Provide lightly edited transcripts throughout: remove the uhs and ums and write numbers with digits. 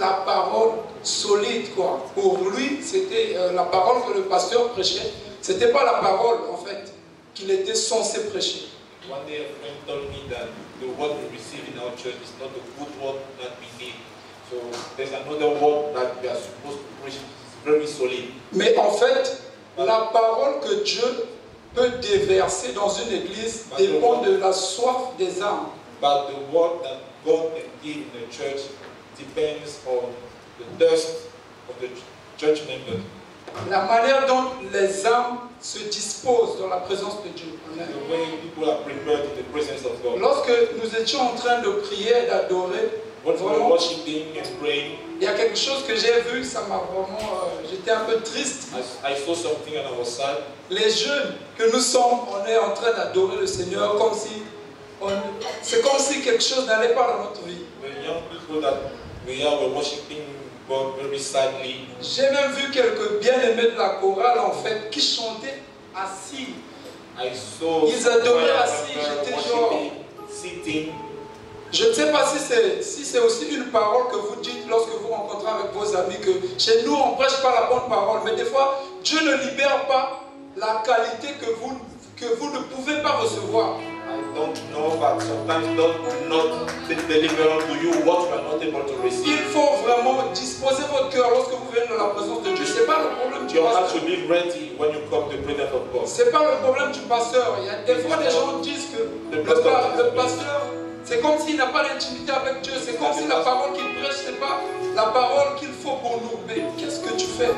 la parole solide, quoi. Pour lui, c'était la parole que le pasteur prêchait. C'était pas la parole, en fait, qu'il était censé prêcher. One day a friend told me that the word we receive in our church is not the good word that we need. So there's another word that we are supposed to preach. It's very solid. Mais en fait, la parole que Dieu peut déverser dans une église dépend de la soif des âmes. But the word that God can give in the church depends on the thirst of the church members. La manière dont les âmes se disposent dans la présence de Dieu. Amen. The way people are prepared in the presence of God. Lorsque nous étions en train de prier et d'adorer, When we were worshiping and praying, il y a quelque chose que j'ai vu, ça m'a vraiment... j'étais un peu triste. I saw something and I was sad. Les jeunes que nous sommes, on est en train d'adorer le Seigneur comme si... C'est comme si quelque chose n'allait pas dans notre vie. The young people that we are were worshiping God very sadly. J'ai même vu quelques bien-aimés de la chorale, en fait, qui chantaient assis. I saw Ils adoraient assis, j'étais genre... sitting. Je ne sais pas si c'est aussi une parole que vous dites lorsque vous rencontrez avec vos amis, que chez nous on ne prêche pas la bonne parole, mais des fois Dieu ne libère pas la qualité que vous ne pouvez pas recevoir. I don't know, but sometimes God will not deliver to you what you are not able to receive. Il faut vraiment disposer votre cœur lorsque vous venez dans la présence de Dieu. Ce n'est pas le problème du You have pasteur. to be ready when you come to the presence of God. Ce n'est pas le problème du pasteur. Il y a des fois des gens disent que le pasteur, c'est comme s'il n'a pas d'intimité avec Dieu. C'est comme si la parole qu'il prêche, ce n'est pas la parole qu'il faut pour nous. Mais qu'est-ce que tu fais?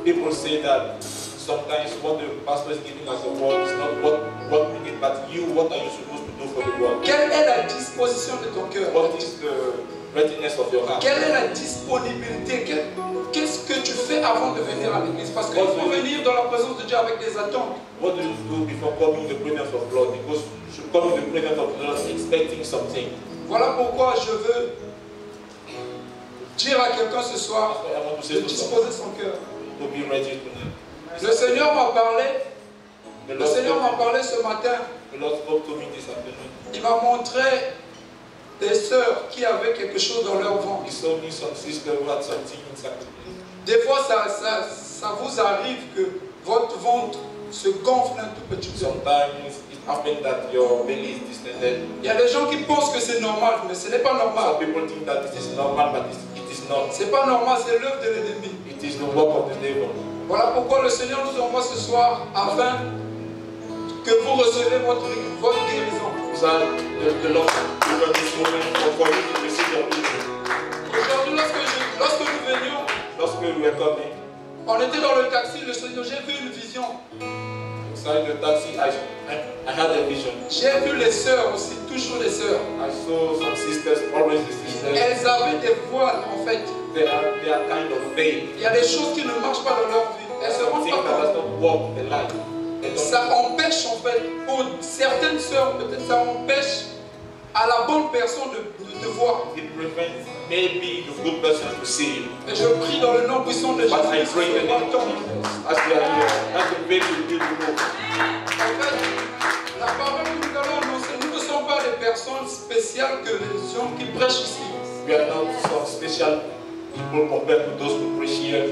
People say that sometimes what the pastor is giving us a word is not what we need, but you, what are you supposed to do for the word? Quelle est la disposition de ton cœur? What is the readiness of your heart? Quelle est la disponibilité? Qu'est-ce que tu fais avant de venir à l'église? Parce qu'il faut venir dans la présence de Dieu avec des attentes. What do you do before coming to the presence of God? Because you should come to the presence of God expecting something. Voilà pourquoi je veux dire à quelqu'un ce soir de disposer son cœur. To be ready tonight. Le Seigneur m'a parlé. Le Seigneur m'a parlé ce matin. The Lord spoke to me this afternoon. Il m'a montré des sœurs qui avaient quelque chose dans leur ventre. He showed me some sister who had something inside. Des fois, ça vous arrive que votre ventre se gonfle un tout petit peu. Sometimes it happens that your belly is distended. Il y a des gens qui pensent que c'est normal, mais ce n'est pas normal. Some people think that it is normal, but it is not. C'est pas normal, c'est l'œuvre de l'ennemi. It is the work of the devil. Voilà pourquoi le Seigneur nous envoie ce soir afin que vous recevez votre guérison. So the Lord give us this moment for you to receive your healing. Aujourd'hui, lorsque nous venions, Lorsque we were coming, on était dans le taxi, le Seigneur, j'ai vu une vision. inside the taxi, I had a vision. J'ai vu les sœurs aussi, toujours les sœurs. I saw some sisters, always the sisters. Elles avaient des voiles en fait. They are kind of vain. Il y a des choses qui ne marchent pas dans leur vie. Elles se rendent Things pas that does compte. not walk the life. Ça empêche en fait, pour certaines sœurs, peut-être ça empêche à la bonne personne de te voir. It prevents maybe the good person to see you. Et je prie dans le nom puissant de Jésus. But I pray in the name of Jesus. As we are here, as the baby will go. En fait, la parole que nous allons annoncer, nous ne sommes pas des personnes spéciales que les gens qui prêchent ici. We are not some special people compared to those who preach here.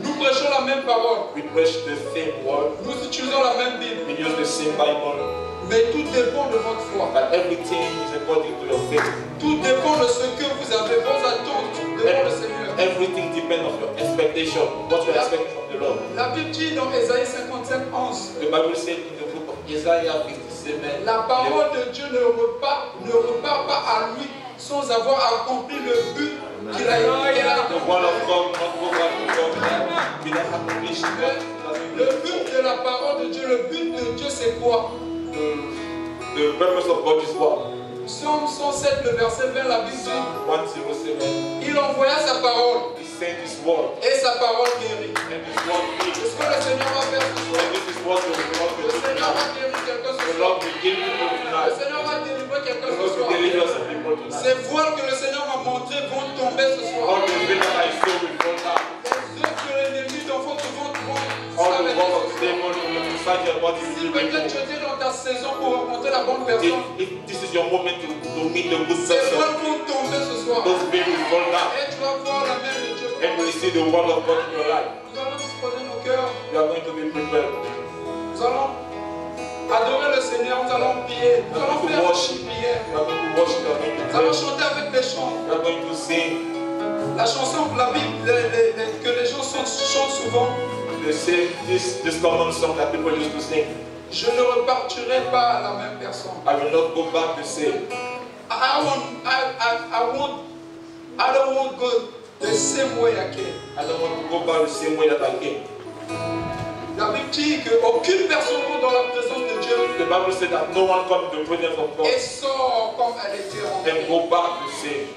Nous prêchons la même parole. We preach the same word. Nous utilisons la même Bible. We use the same Bible. Mais tout dépend de votre foi. But everything is according to your faith. Tout dépend de ce que vous avez, vos attentes devant le Seigneur. Everything depends on your expectation, what you are expecting from the Lord. La Bible dit dans Ésaïe 55, 11, The Bible said in the book of Isaiah 57, la parole de Dieu ne repart pas à lui sans avoir accompli le but qu'il a the word of God not go back to God without accomplishing what it has been Le done. but de la parole de Dieu, le but de Dieu c'est quoi? The purpose of God is what? Psaume 107, le verset 20, la Bible dit, 107. il envoya sa parole He sent His word, et sa parole guérit. and His word C'est heals. ce que le Seigneur va faire ce soir. And this is what the Lord Le will do Seigneur va now. guérir quelqu'un ce The soir. Lord will give people Le tonight. Seigneur va délivrer quelqu'un The ce Lord will soir. deliver some people tonight. Ces voiles que le Seigneur m'a montrées vont tomber ce soir. All the vision I saw will fall down. Les œuvres de l'ennemi dans votre ventre vont All the s'arrêter work of ce the soir. devil inside your body Si will be peut-être removed. tu étais dans ta saison pour rencontrer la bonne personne. If this is your moment to meet the good Ces person, voiles vont tomber ce soir. those veils will fall down. Et tu vas voir la main de Dieu. And you will see the word of God in your life. Nous allons disposer nos cœurs. You are going to be prepared. Nous allons adorer le Seigneur. Nous allons prier. Nous allons faire une prière. You are going to worship, you are going to Nous allons pray. chanter avec des chants. You are going to sing. La chanson, la Bible, que les gens chantent souvent. They say this common song that people used to sing. Je ne repartirai pas à la même personne. I will not go back the same. I don't want to go the same way I came. I don't want to go back the same way that I came. La Bible dit qu'aucune personne rentre dans la présence de Dieu The Bible said that no one comes to the presence of God et sort comme elle était and rentrée. go back the same.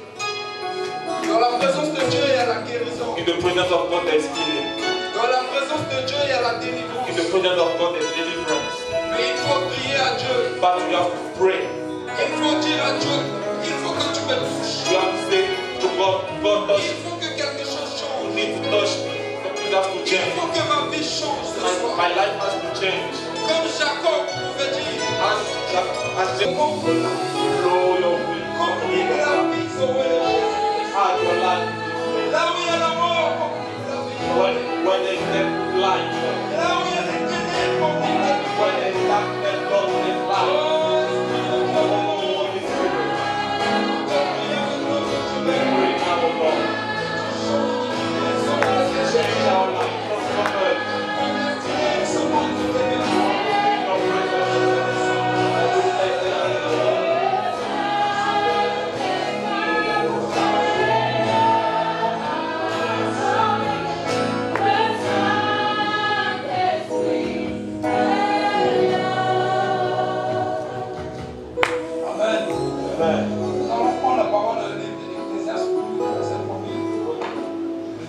Dans la présence de Dieu, il y a la guérison. In the presence of God there is healing. Dans la présence de Dieu, il y a la In the délivrance. presence of God there is deliverance. Mais il faut prier à Dieu. But you have to pray. Il faut dire à Dieu, il faut que tu me touches. You have to say to God, God touch Il me. faut que quelque chose You change. need to touch me. Something has to Il change. faut que ma vie change ce soir. My life has to change. Comme Jacob pouvait dire, As Jacob blow your wind. complique la vie sauver le Jésus. Add your life. Là où il y a la mort, complique la vie. When there's death, life. Là où il y a les ténèbres, complique la vie. When there's darkness, God is light. Holy Spirit, bring our God. Change our life from earth. Amen. Amen. Nous allons prendre la parole de l'Ecclésiaste pour nous, verset 1er.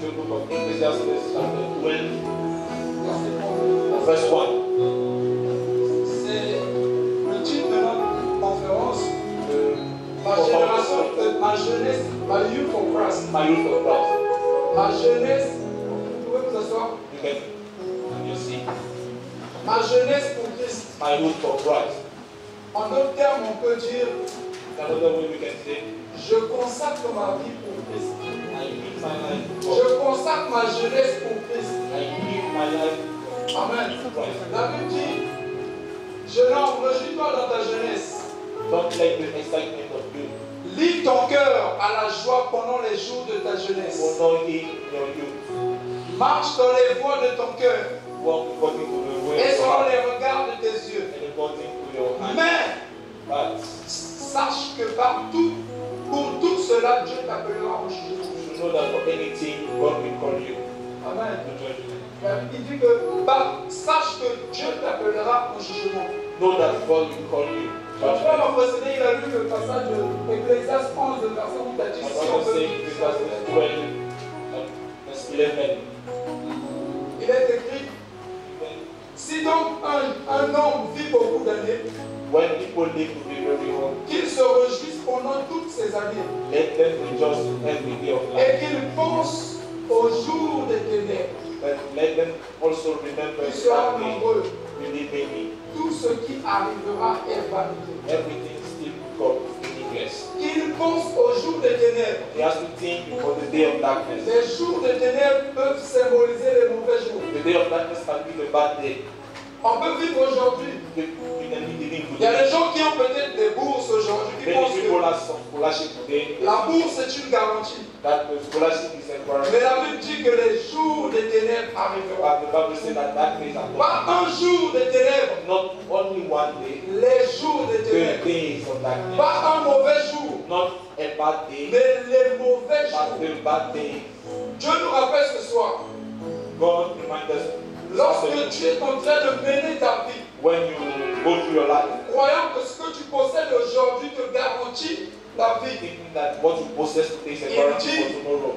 The book of Ecclesiastes, chapter 12, Verset 1er. verse 1. C'est le titre de notre conférence. Ma jeunesse, ma youth for Christ. My youth of Christ. Ma jeunesse, vous pouvez vous asseoir. You see, Ma jeunesse pour Christ. my youth for Christ. En d'autres termes, on peut dire, Another way we can say, je consacre ma vie pour Christ. I live my life for Je consacre ma jeunesse pour Christ. I live my life Amen. for Christ. La Bible dit, jeune homme, réjouis-toi dans ta jeunesse. Don't let the excitement of youth Lis ton cœur à la joie pendant les jours de ta jeunesse. honor in your youth. Marche dans les voies de ton cœur Walk according to the way et of selon God les regards de tes yeux. and according to your hand. Mais But sache que partout, pour tout cela, Dieu t'appellera au jugement. you know that for anything, God will call you Amen. to judgment. Il dit que sache que Dieu t'appellera au jugement. Know that God will call you to Mon frère judgment. m'a précédé, il a lu le passage de Ecclésiaste 11, le verset où il a dit My si on brother veut saying vivre Ecclesiastes sans 12, verse 11. il est écrit, si donc un homme vit beaucoup d'années, When people live to be very old, qu'il se réjouisse pendant toutes ces années let them rejoice every day of et life. qu'il pense au jour des ténèbres, But let them also remember il sera that they nombreux. believe in me. Tout ce qui arrivera est vanité. Everything still becomes meaningless. Qu'il pense au jour des ténèbres. He has to think for the day of darkness. Les jours des ténèbres peuvent symboliser les mauvais jours. The day of darkness can be the bad day. On peut vivre aujourd'hui. You can be living Il y a today. des gens qui ont peut-être des bourses aujourd'hui qui Many pensent people que have some scholarship today. la bourse est une garantie. That the scholarship is Mais encouraged. la Bible dit que les jours des ténèbres arriveront. But the Bible says that that days are Pas coming. un jour des ténèbres, Not only one day, les jours des 30 ténèbres. days of darkness. Pas un mauvais jour, Not a bad day, mais les mauvais but jours. the bad day. Dieu nous rappelle ce soir, God reminds us lorsque tu es en train de mener ta vie, when you go through your life, croyant que ce que tu possèdes aujourd'hui te garantit la vie, thinking that what you possess today is a guarantee for tomorrow.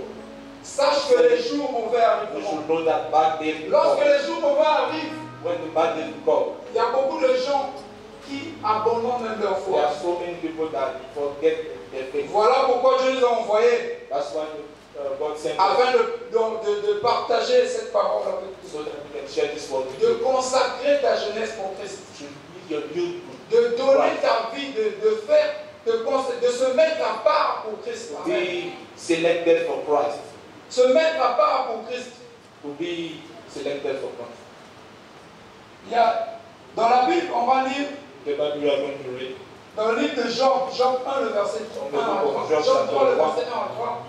sache que les jours mauvais You arriveront. should know that bad days will Lorsque come. les jours mauvais arrivent, When the bad days will come, il y a beaucoup de gens qui abandonnent même leur there are foi. so many people that forget their faith. Voilà pourquoi Dieu nous a envoyés That's why God sent us afin de partager cette parole avec nous. so that we can share this word with De you. consacrer ta jeunesse pour Christ. To live your youth de donner ta vie, de se mettre à part pour Christ. be selected for Christ. Se mettre à part pour Christ. To be selected for Christ. Il y a, dans la Bible, on va lire The Bible we are going to read. dans le livre de Job, Job 1, le verset 1 à 3. Job 3, le verset 1 à 3.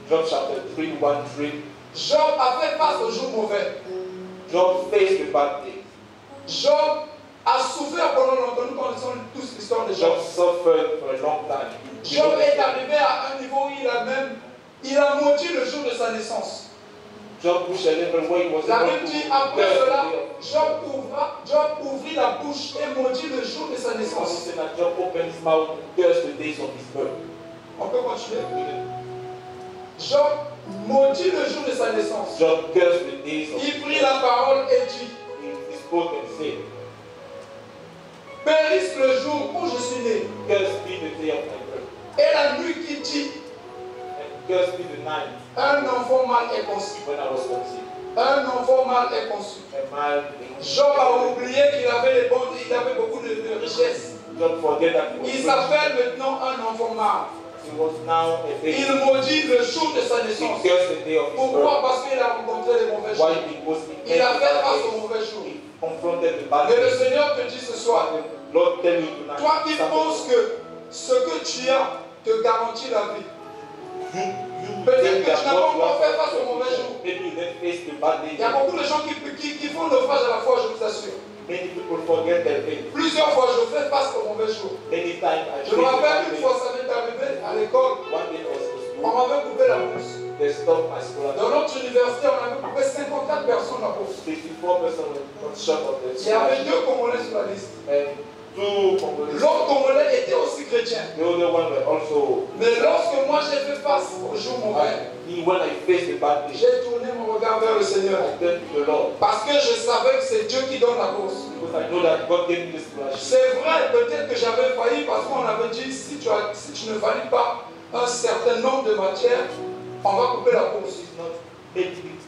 Job chapter 3, 1, 3. Job a fait face aux jours mauvais. Job faced the bad day. Job a souffert pendant longtemps. Nous connaissons tous l'histoire de Job. Job suffered for a long time. Job est arrivé à un niveau où il a maudit le jour de sa naissance. Job pushed a level where he was La able Bible dit, to après curse cela, the Job ouvrit la bouche et maudit le jour de sa naissance. day. That Job opened his mouth and cursed the days of his birth. On peut continuer. Job maudit le jour de sa naissance. Job cursed the days of Il his prit birth. la parole et dit, He spoke and said, périsse le jour où je suis né, cursed be the day of my birth, et la nuit qui dit, and cursed be the night un enfant mâle est conçu. when I was conceived. Un enfant mâle est conçu. A man being Job a oublié qu'il avait il avait beaucoup de richesses. Job forget that he was Il rich. s'appelle maintenant un enfant mâle. He was now a baby. Il maudit le jour de sa He naissance. cursed the day of his Pourquoi? birth. Parce qu'il a rencontré les mauvais jours. Why? Because he Il a fait face entered aux the mauvais jours. He confronted the bad Mais le days. Seigneur te dit ce soir, Lord tell you tonight. toi qui penses que ce que tu as te garantit la vie, peut-être que tu n'as pas encore fait face aux mauvais jours. Maybe you didn't face the bad days. Il y a beaucoup de gens qui font naufrage à la foi, je vous assure. Many people forget their faith. Plusieurs fois, je fais face aux mauvais jours. Many times I Je me rappelle une fois, ça m'est arrivé à l'école, One day I was to on school. m'avait coupé la bourse. They stopped my school. Dans notre université, on avait coupé 54 personnes la bourse. 54 persons were shot of the Il y avait scholarship. 2 Congolais sur la liste. And 2 Congolese. L'autre Congolais était aussi chrétien. The other one were also. Mais lorsque moi j'ai fait face aux jours mauvais, When I faced the bad days, j'ai tourné mon regard vers le Seigneur. I turned to the Lord. Parce que je savais que c'est Dieu qui donne la bourse. Because I know that God gave me this scholarship. C'est vrai, peut-être que j'avais failli parce qu'on avait dit si tu ne valides pas un certain nombre de matières, on va couper la bourse. It's not made it.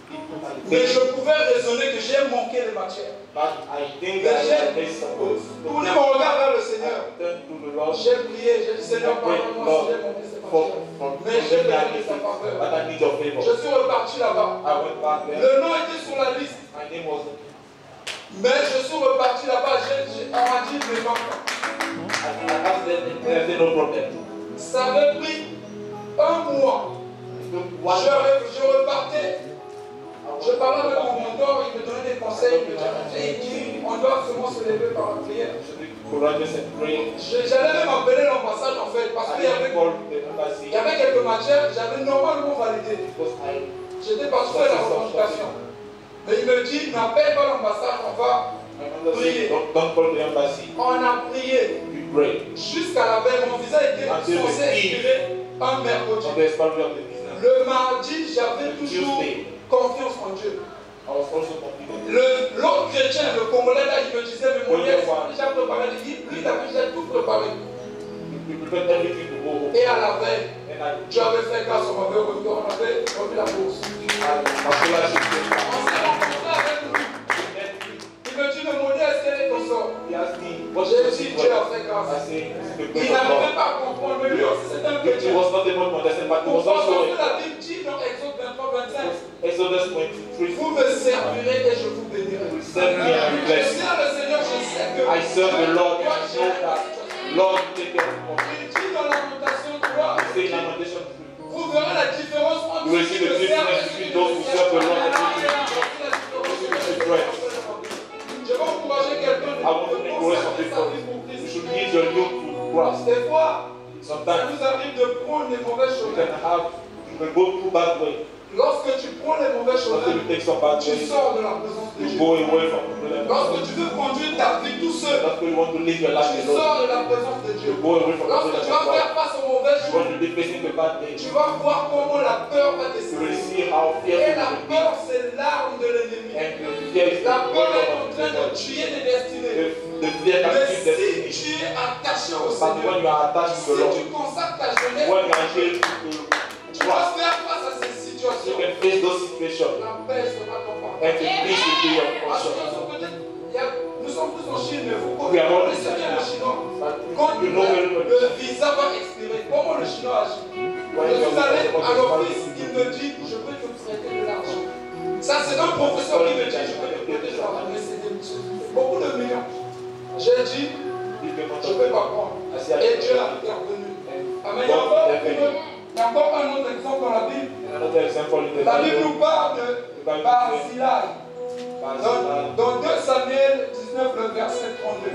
Mais je pouvais raisonner que j'ai manqué les matières. But I think Mais that j'ai I made some good. tourné mon regard vers le Seigneur. I turned to the Lord. J'ai prié, j'ai dit Seigneur, pardonne-moi si j'ai manqué ces matières. Mais j'ai besoin de ta faveur. But I need your favor. Je suis reparti là-bas. I went back there. Le nom était sur la liste. My name was. Mais je suis reparti là-bas. On m'a dit ne va pas. I asked them, and they said no problem. Ça avait pris un mois. Je repartais. Je parlais avec mon mentor, il me donnait des conseils. Il dit on doit seulement se lever par la prière. J'allais même appeler l'ambassade en fait, parce qu'il y avait quelques matières, j'avais normalement validé. J'étais pas sur la revendication. Mais il me dit n'appelle pas l'ambassade, on va prier. On a prié. Jusqu'à la veille, mon visa était censé expirer un mercredi. Le mardi, j'avais toujours confiance en Dieu. L'autre chrétien, le Congolais, là, il me disait, mais mon Dieu, j'ai déjà préparé le livre, lui, il avait déjà tout préparé. Et à la veille, Dieu avait fait grâce, on m'avait remis, on avait remis la bourse. On s'est rencontré avec lui. Il me dit, mais mon Dieu, est-ce qu'elle est ton sort? J'ai dit, Dieu a fait grâce. Il n'arrivait pas à comprendre, mais lui aussi, c'était un chrétien. Pourquoi? Parce que la Bible dit dans Exode 23, 25, vous me servirez et je vous bénirai. Je sers le Seigneur, je sais que I serve the Lord. toi, I know that Lord take care of me. il dit dans la notation 3, Say in Lamentation, vous verrez la différence entre you will see the difference between those who serve the Lord and those who serve. Je vais encourager quelqu'un I want to encourage some people. You should give your youth to Christ. Des fois, ça Sometimes nous arrive de prendre les mauvaises you choses. can go through bad way. Lorsque tu prends les mauvaises choses, After you take some bad tu ways, sors de la présence de you Dieu. go away from the problem. Lorsque tu veux conduire ta vie tout seul, That's why you want to live your life tu alone. sors de la présence de Dieu. You go away from the Lorsque tu presence vas of faire God. face aux mauvaises You choses, want to be facing the bad days. tu vas voir comment la peur va You will décider. see how Et fearful la you will be. peur, c'est l'arme de l'ennemi. And the fear is the La peur est en weapon train of de the tuer des destinées. The fear can Mais keep destiny. si tu es attaché au But Seigneur, when you are attached si to the Lord, tu consacres ta jeunesse, when you are here to tu vas trust, faire face à ces you situations. can face those situations. La paix sera ton And partage. the peace will be your Parce que portion. nous sommes tous en Chine, mais vous We are all in connaissez bien China. le chinois. But Quand you know very well. le visa va expirer, comment le chinois agit? Je suis allé à l'office, il me dit, je peux te prêter de l'argent. Ça, c'est un professeur qui me dit, je peux te prêter de l'argent. Mais c'est beaucoup de millions. J'ai dit, je ne peux pas prendre. Et Dieu a intervenu. Amen. Il y a encore un autre exemple dans la Bible. La Bible nous parle de Barzillai. Dans 2 Samuel 19, le verset 32.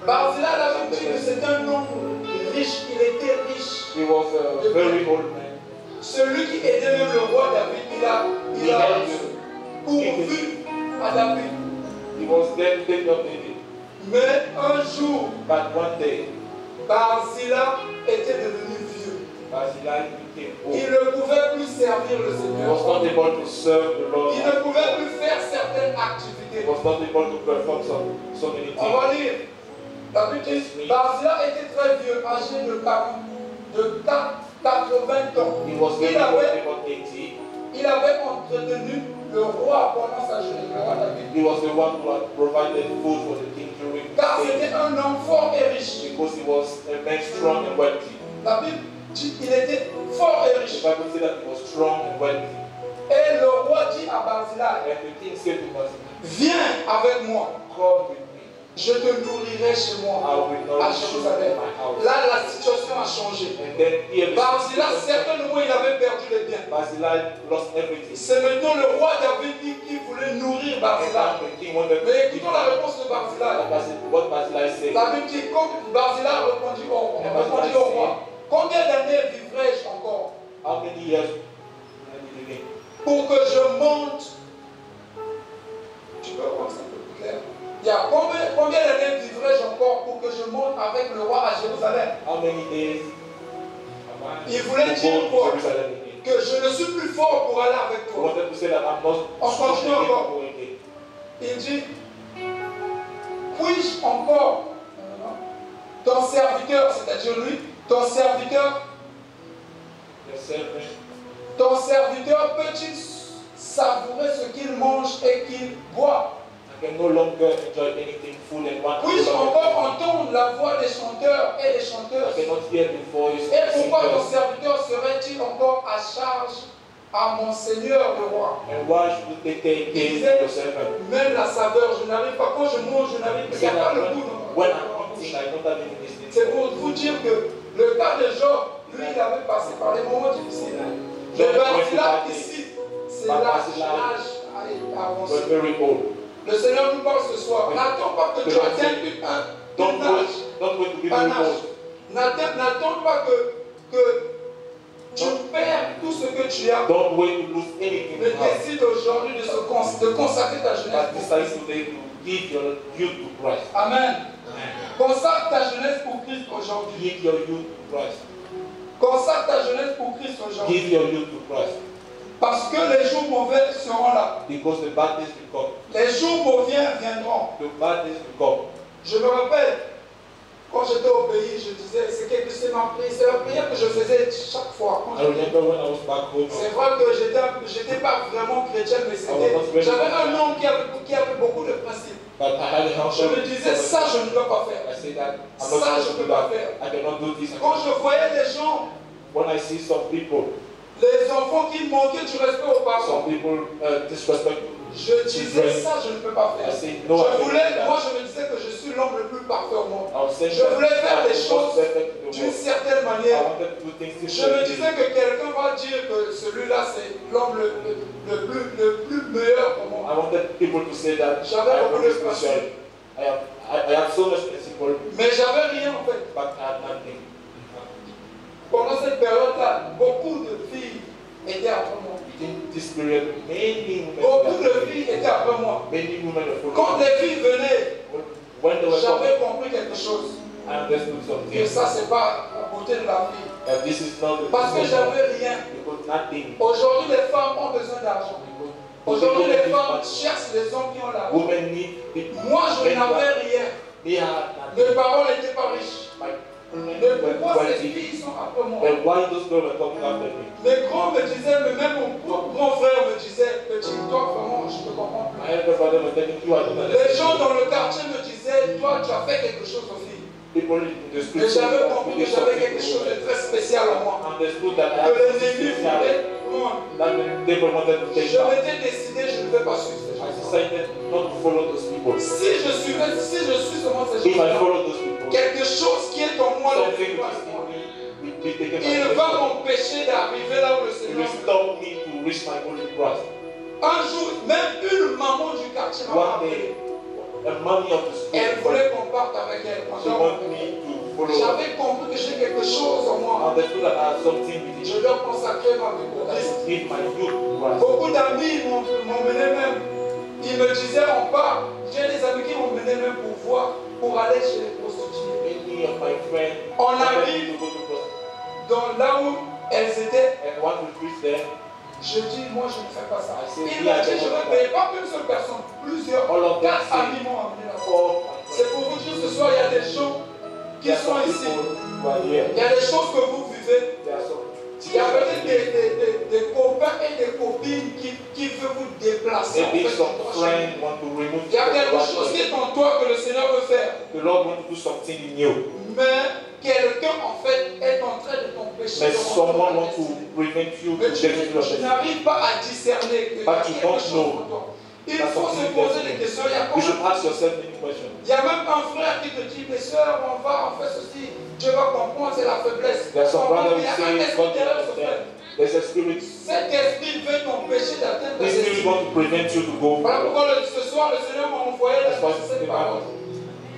Barzillai, la Bible dit que c'est un homme riche, il était riche. He was a very old man. Celui qui aidait même le roi David, il a pourvu à David. He was then taken of David. Mais un jour, But one day, Barzillai était devenu vieux. Barzillai became old. Il ne pouvait plus servir le He Seigneur. was not able to serve the Lord. Il ne pouvait plus faire certaines activités. He was not able to perform so many On things. va lire. La Bible dit, Barzillai était très vieux, âgé de 80 ans. He was very old, about 80. Il avait entretenu le roi pendant sa jeunesse, le roi David. He was the one who had provided food for the king during Car his c'était stay. un homme fort et riche. Because he was a man strong and wealthy. La Bible dit qu'il était fort et The riche. Bible says that he was strong and wealthy. Et le roi dit à Barzillai, And the king said to us, viens avec moi, come with me. je te nourrirai chez I moi will à nourish you in Jérusalem. my house. Là, la situation a changé. And then here Barzillai, certainement, il avait perdu les biens. Barzillai lost everything. C'est maintenant le roi David qui voulait nourrir And Barzillai. the king wanted Mais to écoutons la réponse de Barzillai. what Barzillai said. La Bible dit, comme Barzillai répondit au roi, combien d'années vivrai-je encore How many years will I be living? pour que je monte? Tu peux rendre ça un peu plus clair? Il y a combien d'années vivrai-je encore pour que je monte avec le roi à Jérusalem? How many days am I Il voulait to dire go quoi? to Jerusalem again? Que je ne suis plus fort pour aller avec He toi. wanted to say that I'm not On strong continue enough encore. to go again. Il dit, puis-je encore, ton serviteur, c'est-à-dire lui, ton serviteur peut-il savourer ce qu'il mange et qu'il boit? I can no longer enjoy anything full and want Puis-je to encore entendre la voix des chanteurs et des chanteuses? I cannot hear the voice of Et the pourquoi ton singers. serviteur serait-il encore à charge à mon Seigneur le roi? And why should they take Il care disait, of the servant? même la saveur, je n'arrive pas. Quand je mange, je n'arrive pas. Il n'y a pas le goût. When I'm eating, I don't have any listening. C'est pour vous dire que le cas de Job, lui, il avait passé par des moments difficiles. Le Barzillai ici, c'est l'âge avancé. We're very old. Le Seigneur nous parle ce soir. N'attends pas que tu atteignes Don't wait to be un very âge. old. N'attends pas que tu perds tout ce que tu as. Don't wait to lose anything Mais you have. décide aujourd'hui de consacrer ta jeunesse. But decide today to give your youth to Christ. Amen. Consacre ta jeunesse pour Christ aujourd'hui. Give your youth to Christ. Consacre ta jeunesse pour Christ aujourd'hui. Give your youth to Christ. Parce que les jours mauvais seront là. Because the bad days will come. Les jours mauvais viendront. The bad days will come. Je me rappelle, quand j'étais au pays, je disais, c'est la prière que je faisais chaque fois. I remember when I was back home. C'est vrai que j'étais pas vraiment chrétien, mais j'avais un homme qui avait beaucoup de principes. But I had a house. Je me disais, ça je ne peux pas faire. I said that I'm Ça not je supposed ne to peux do pas that. faire. I cannot do this. Quand je voyais les gens, When I see some people les enfants qui manquaient du respect aux parents, Some people disrespect. je disais ça, je ne peux pas faire. I say no. I Moi je me disais que je suis l'homme le plus parfait au monde. was saying Je voulais faire that des I was choses perfect in the d'une world. certaine I manière. wanted to do things Je me differently. disais que quelqu'un va dire que celui-là c'est l'homme le plus meilleur au monde. I wanted people to say that J'avais I beaucoup am de special. I have so much principle, Mais j'avais rien en fait. but I had nothing. Pendant cette période-là, beaucoup de filles étaient après moi. In this period, many women Beaucoup de were filles étaient après moi. many women were Quand following. les filles venaient, When they were coming, j'avais compris quelque chose. I understood Que something. ça, c'est pas la beauté de la fille. That this is not the Parce que j'avais rien. because nothing. Aujourd'hui, les femmes ont besoin d'argent. Aujourd'hui, les femmes cherchent les hommes qui ont l'argent. Women need people. Moi, je n'avais rien. They had nothing. Mes parents n'étaient pas riches. My Mes Mais pourquoi ces filles sont après moi? Then why those girls were talking after me? Mes grands me disaient, mais même mon propre grand frère me disait, petit, toi vraiment, je te comprends plus. My elder brother was telling you I don't Les understand. gens dans le quartier me disaient, toi tu as fait quelque chose aux filles. People in the street Mais j'avais compris que j'avais quelque chose de très spécial en moi. understood that I Que had les ennemis voulaient prendre. that the devil wanted to take Je down. m'étais décidé, je ne vais pas suivre ces I gens. decided not to follow those people. Si je suis seulement ces If I gens, follow those people, quelque chose qui est en moi ne something va which is pas. in me will be taken Il away. va m'empêcher d'arriver là où le It Seigneur will me stop me to reach my holy grasp. Un jour, même une maman du quartier m'a One appelé. day, a mommy of the Elle school, voulait qu'on parte avec elle. she wanted me to follow her. J'avais compris que j'ai quelque chose en I moi. understood that I had something with Je it. dois consacrer ma vie pour I Christ. should give my youth to Christ. Beaucoup d'amis m'ont mené même. Ils me disaient on part. J'ai des amis qui m'ont mené même pour voir, pour aller chez les prostituées. Many of my friends On wanted arrive me to go to prostitution. dans là où elles étaient. And once we reached there, Je dis, moi je ne fais pas ça. I said, Ils m'ont dit, je vais payer pas qu'une seule personne, plusieurs. all of them 4 amis said, m'ont amené là-bas. "Oh, C'est pour vous dire ce soir, il y a des gens qui there are sont some ici. people who are here. Il y a des choses que vous vivez. There are some Il y a peut-être des copains et des copines qui veulent vous déplacer. En maybe fait, some friends want to remove il y a quelque you. chose qui est en toi que le Seigneur veut faire. The Lord wants to do something in you. Mais quelqu'un en fait est en train de t'empêcher But de rentrer someone dans la wants to destinée. prevent you Mais to get into your tu destiny. n'arrives pas à discerner qu'il y a But you quelque don't chose know. en toi. Il That's faut se something poser that des questions. Il y a You combien- should ask yourself many questions. il y a même un frère qui te dit, mes soeurs, on fait ceci. Dieu va comprendre, c'est la faiblesse. There are some brothers Il y a who un say, esprit God derrière ce frère. understand. There's a spirit. Cet esprit veut t'empêcher d'atteindre ta This spirit destinée. wants to prevent you to go. Voilà pourquoi ce soir, le Seigneur m'a envoyé That's why cette parole.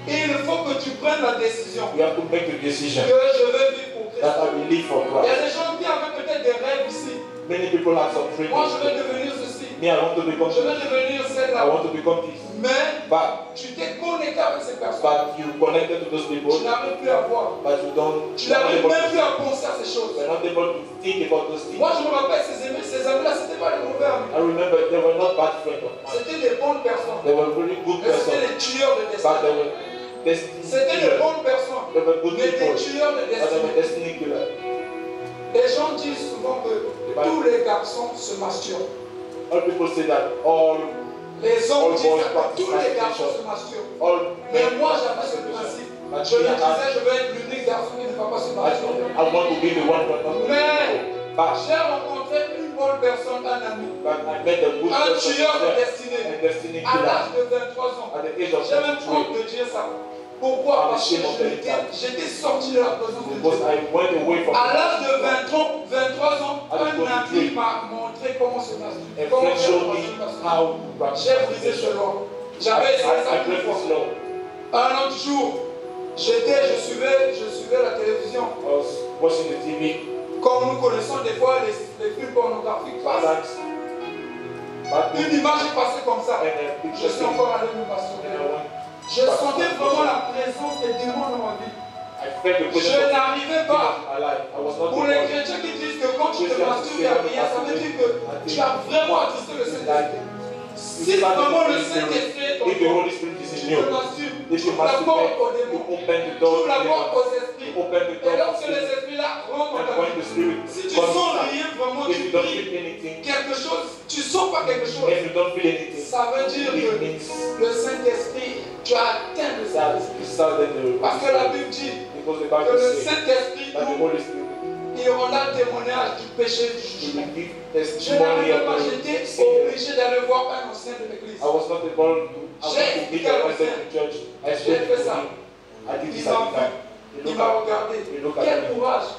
Et il faut que tu prennes la décision You have to make the que decision je veux vivre pour Christ. that I will live for Il y a Christ. des gens qui avaient peut-être des rêves ici. Many people have some dreams. Moi, je veux devenir ceci. Me, I want to become Je veux this. devenir I celle-là. want to become this. Mais But tu t'es connecté avec ces personnes. you connected to those people, Tu n'arrives plus à voir. but you don't. Tu You're not n'arrives able même to, plus à penser à ces choses. you're not able to think about those things. Moi, je me rappelle ces amis-là, ce n'étaient pas des mauvais amis. I remember they were not bad friends of mine. C'était des bonnes personnes. They were really good Mais c'était persons, des tueurs de but they destin. were destiny C'était des killers. bonnes personnes. They were good Mais des people, tueurs de but they were destin. destiny killers. Les gens disent souvent que tous les garçons se masturbent. All people say that all Les hommes All disent boys que practice tous les garçons masturbation. se masturbent. all Mais men moi, practice j'avais ce masturbation. principe. But Je me me, disais, je vais être l'unique garçon qui ne va pas se masturber. I want to be the one who not Mais but j'ai rencontré une bonne personne, un ami, I met a good un person tueur de there, destinée, a destiny à killer l'âge de 23 ans. at the age of J'ai même honte 23 de dire ça. Pourquoi? Parce que j'étais sorti de la présence de because Dieu. I went away from À l'âge de 23 ans, À l'âge de un ami 23. m'a montré comment se masturber. a Comment friend faire showed pour me se masturber. how to practice J'ai brisé ce masturbation. law. J'avais essayé ça I une break fois. this law. Un autre jour, je suivais la télévision. I was watching the TV. Comme nous connaissons des fois les films pornographiques passent. But Une image est passée comme ça. and a Je picture suis came, encore allé me and masturber. I went. Je sentais vraiment la présence des démons dans ma vie. I felt the presence Je of n'arrivais God pas. in my life. I was not Pour the les one. chrétiens qui disent que quand tu te masturbes, il n'y a rien, ça veut dire que tu as vraiment attristé le Saint-Esprit. Si vraiment le Saint-Esprit est en If the toi, Holy Spirit is tu in te you, masturbes, if tu you ouvres la porte masturbate, aux you démons, open the tu door ouvres la to porte demons. aux esprits. You open the Et door to lorsque les spirit. esprits-là rentrent dans And ta when vie, the Spirit si tu comes sens back, rien, vraiment if tu you don't pries feel anything, quelque chose, tu sens pas quelque chose, if you don't feel anything, ça veut dire it que means le Saint-Esprit, tu as atteint le that Saint-Esprit. you started the Parce que la Bible dit because the que Bible le says Saint-Esprit, that the Holy Spirit il rendra témoignage du péché du will jugement. give Je testimony n'arrivais pas, of j'étais the sin. obligé d'aller voir un ancien de l'église. I was not able to meet the person in church. I J'ai spoke fait to ça. him. I did Il this m'a at the vu, time. il m'a regardé. Quel courage!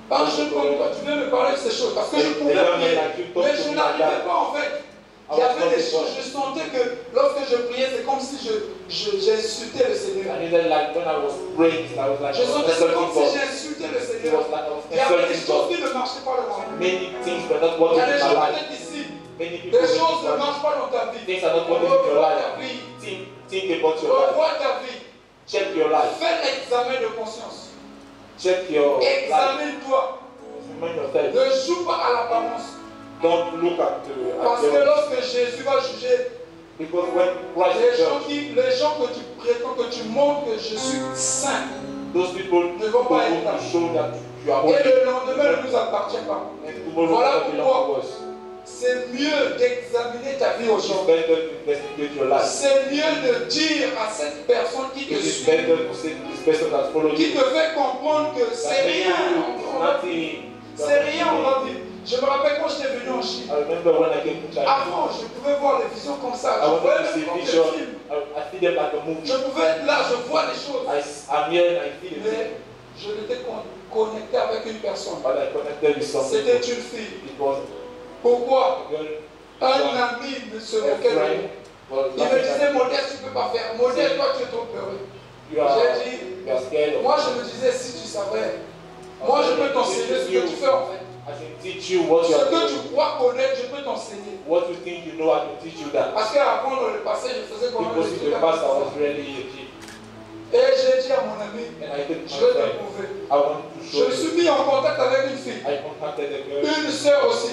Un jeune comme toi, tu viens me parler de ces choses. Parce que je pouvais prier, mais je n'arrivais pas en fait. Il y avait des choses, je sentais que lorsque je priais, c'est comme si j'insultais le Seigneur. And even like when I was praying, I was like, Je sentais c'est comme si God. j'insultais le It Seigneur. was like I was Il y avait des insulting choses God. qui ne marchaient pas dans ma vie. Many things were not Il y working a des in my gens life. peut-être ici, Many people des choses ne were marchent pas dans ta vie. things are not working in your Revois life. ta vie, Think about your life. revois ta vie. Check your life. Fais l'examen de conscience. Check your life. Examine-toi. Examine yourself. Ne joue pas à l'apparence. Don't look at Parce que your lorsque Jésus va juger, because when Christ les is gens judged, que tu prétends, que tu montres que je suis saint, those people ne vont pas être là. to show that you are Et holy. le lendemain ne nous appartient pas. And tomorrow Voilà will not belong to pourquoi us. c'est mieux d'examiner ta vie It's aujourd'hui. better to investigate your life. C'est mieux de dire à cette personne qui te It is suit, better to say to this person that follows qui you te fait comprendre que c'est rien. nothing. C'est rien, on va vivre. Je me rappelle quand j'étais venu en Chine. I remember when I came to China. Avant, je pouvais voir les visions comme ça. I Je wanted voyais to see même comme des vision. films. I see them like a movie. Je pouvais être là, je vois les choses. I'm here and I feel it. Mais je m'étais connecté avec une personne. But I connected with someone. C'était une fille. It was Pourquoi? a girl. Un ami se moquait de moi. Il me disait, Modeste, tu ne peux pas faire. Modeste, toi, tu es trop peureux. You are J'ai dit, scared. moi je me disais, si tu savais, moi je peux t'enseigner ce que tu fais en fait. I can teach you what Ce you are que doing. tu crois connaître, je peux t'enseigner. What you think you know, I can teach you that. Parce qu'avant, dans le passé, je faisais comme Because in the past I was really a kid. Et j'ai dit à mon ami, And I did je my vais te friend. prouver. I want to Je show me you. suis mis en contact avec une fille, I contacted a girl. une sœur aussi.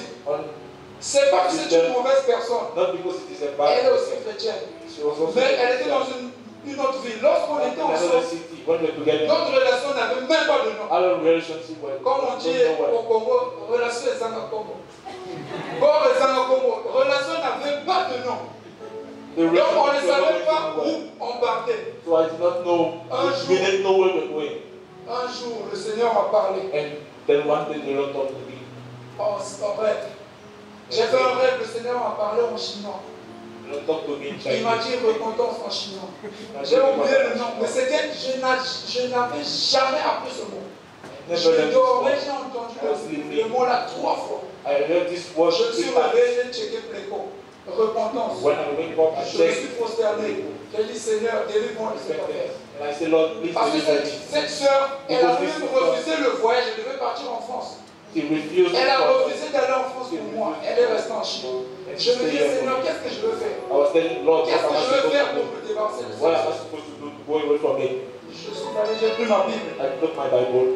C'est pas que c'est une mauvaise personne. Not because it is a Elle bad est aussi person. chrétienne. She was also Mais elle était dans une autre ville. Lorsqu'on était in another ensemble, city. When we were together, notre relation n'avait même pas de nom. our relationship was Comme on dit don't know au Congo, relation est Zanga Congo. Bon, les Zanga Congo, relation n'avait pas de nom. the Donc on ne relationship savait was pas not où well. embarquer. So I did not know. Un We jour, didn't know where we were going. un jour, le Seigneur m'a parlé. And then one day the Lord told me, Oh, c'est un rêve. J'ai fait un rêve, le Seigneur m'a parlé en chinois. the Lord talked to me in Il m'a Chinese. dit repentance en chinois. J'ai oublié le nom, mais c'était, je n'avais jamais appris ce mot. Never Je learned this dormais, word. j'ai entendu le mot là 3 fois. I heard this word Je me suis 3 times. réveillé, j'ai checké Pléco. Repentance. When I wake up, I Je me check suis prosterné. J'ai dit Seigneur, délivre-moi de cette affaire. repentance. And I say, Lord, please Parce que deliver me. cette sœur, elle a même refusé le voyage, elle devait partir en France. He refused Elle a to come. refusé d'aller en France pour moi. Elle est restée en Chine. And Je she me stayed dis, here for Seigneur, me. qu'est-ce que je veux faire? I was telling Lord, what Qu'est-ce am que I je veux supposed faire to pour do? me débarrasser de What am ça? I supposed to do to go away from it? Je suis allé, j'ai pris ma Bible. I took my Bible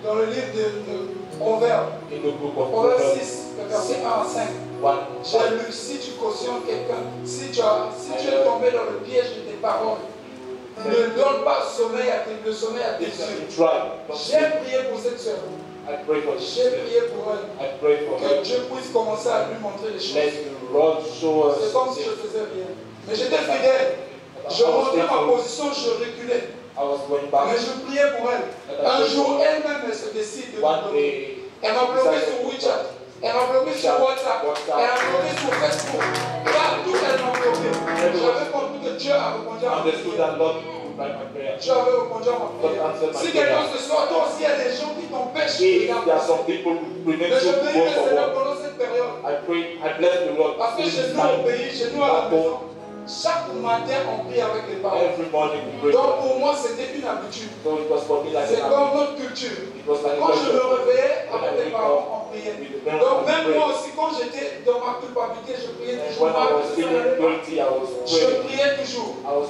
Dans le livre de Proverbes, in the book of Proverbes Proverbs 6, le verset 1 à 5. 1. J'ai lu, si tu cautionnes quelqu'un, si tu es tombé dans le piège de tes paroles, ne donne pas sommeil le sommeil à tes If yeux. you try, don't J'ai sleep. prié pour cette sœur. I pray for this. J'ai prié pour elle. I pray for Que her. Dieu puisse commencer à lui montrer les Let choses. the Lord show us. C'est comme si je faisais rien. Mais j'étais fidèle. Je montrais ma position, je reculais. I was going Mais back. je priais pour elle. Un jour, elle-même, elle se décide de me One bloquer. day, Elle m'a bloqué sur WeChat. Elle m'a bloqué sur WhatsApp. Elle m'a bloqué sur Facebook. Partout, elle m'a bloqué. J'avais compris que Dieu a répondu à ma understood prière. that Lord would write my prayer. Dieu avait répondu à ma prière. Si quelqu'un ce soir, toi aussi, il y a des gens qui t'empêchent de If regarder. there are some people who prevent Mais je you to bénis go le for Seigneur work, pendant cette période. I pray, I bless the Lord. Parce que This chez is nous au time. pays, chez nous à la maison, chaque matin on prie avec les parents. Every morning we pray. Donc pour moi c'était une habitude. So it was for me like C'est an comme habit. notre culture. It was like Quand je me a réveillais avec les parents, on priait. Donc même moi aussi quand j'étais dans ma culpabilité, je priais And toujours. when I was feeling guilty, I was Je praying. priais toujours. I was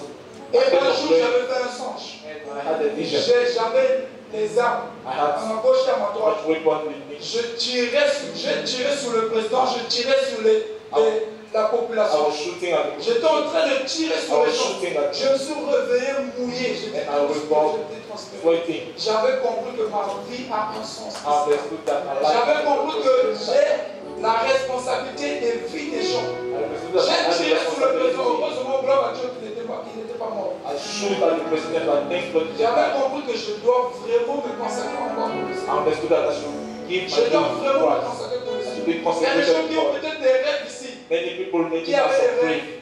Et un jour j'avais fait un songe. and I had a vision. J'avais les armes I à had ma gauche et à ma droite. much weapon with me. Je tirais sur le président, je tirais sur la I population. was shooting at the J'étais en train de tirer I sur les was gens. shooting at Je me suis réveillé mouillé. J'étais transpiré. sweating. J'avais compris que ma vie a un sens. I understood that my life. J'avais compris que j'ai la responsabilité des vies des gens. I understood that I J'ai had tiré the sur le président. responsibility. Heureusement, gloire à Dieu qu'il n'était pas mort. I shoot at the president and thank God. J'avais compris que je dois vraiment me consacrer encore pour le I Seigneur. understood that I should give my Je dois life to vraiment me Christ. consacrer pour le I should Seigneur. be Il y a des consecrated gens to qui ont God. peut-être des rêves ici, Many people make qui it avaient as des a dream, rêves,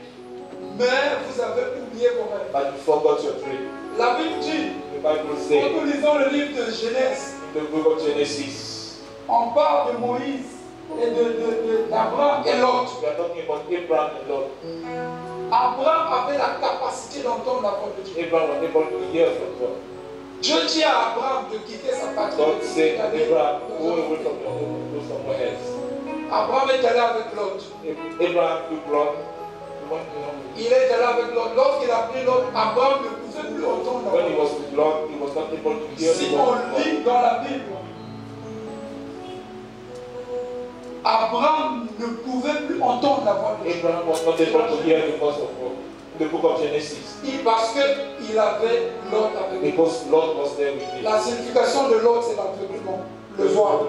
mais vous avez oublié vos rêves. but you forgot your dream. La Bible dit, The Bible quand says nous lisons le livre de Genèse, in the book of Genesis, on parle de Moïse et d'Abraham et Lot. we are talking about Abraham and Lot. Abraham avait la capacité d'entendre la voix de Dieu. Abraham was able to hear from God. Dieu dit à Abraham de quitter sa patrie. God said, d'aller Abraham, dans go un away autre from pays. your home and go somewhere else. Abraham est allé avec Lot. Abraham took Lot. He went to Lot. Il est allé avec Lot. Lorsqu'il a pris Lot, Abraham ne pouvait plus entendre la When he voix. was with Lot, he was not able to hear Si the voice on of God. lit dans la Bible, Abraham ne pouvait plus entendre la voix de Dieu. Abraham was not able to hear the voice of God. the book of Genesis. Parce qu'il avait Lot avec lui. Because Lot was there with him. La signification de Lot, c'est l'aveuglement, le voir.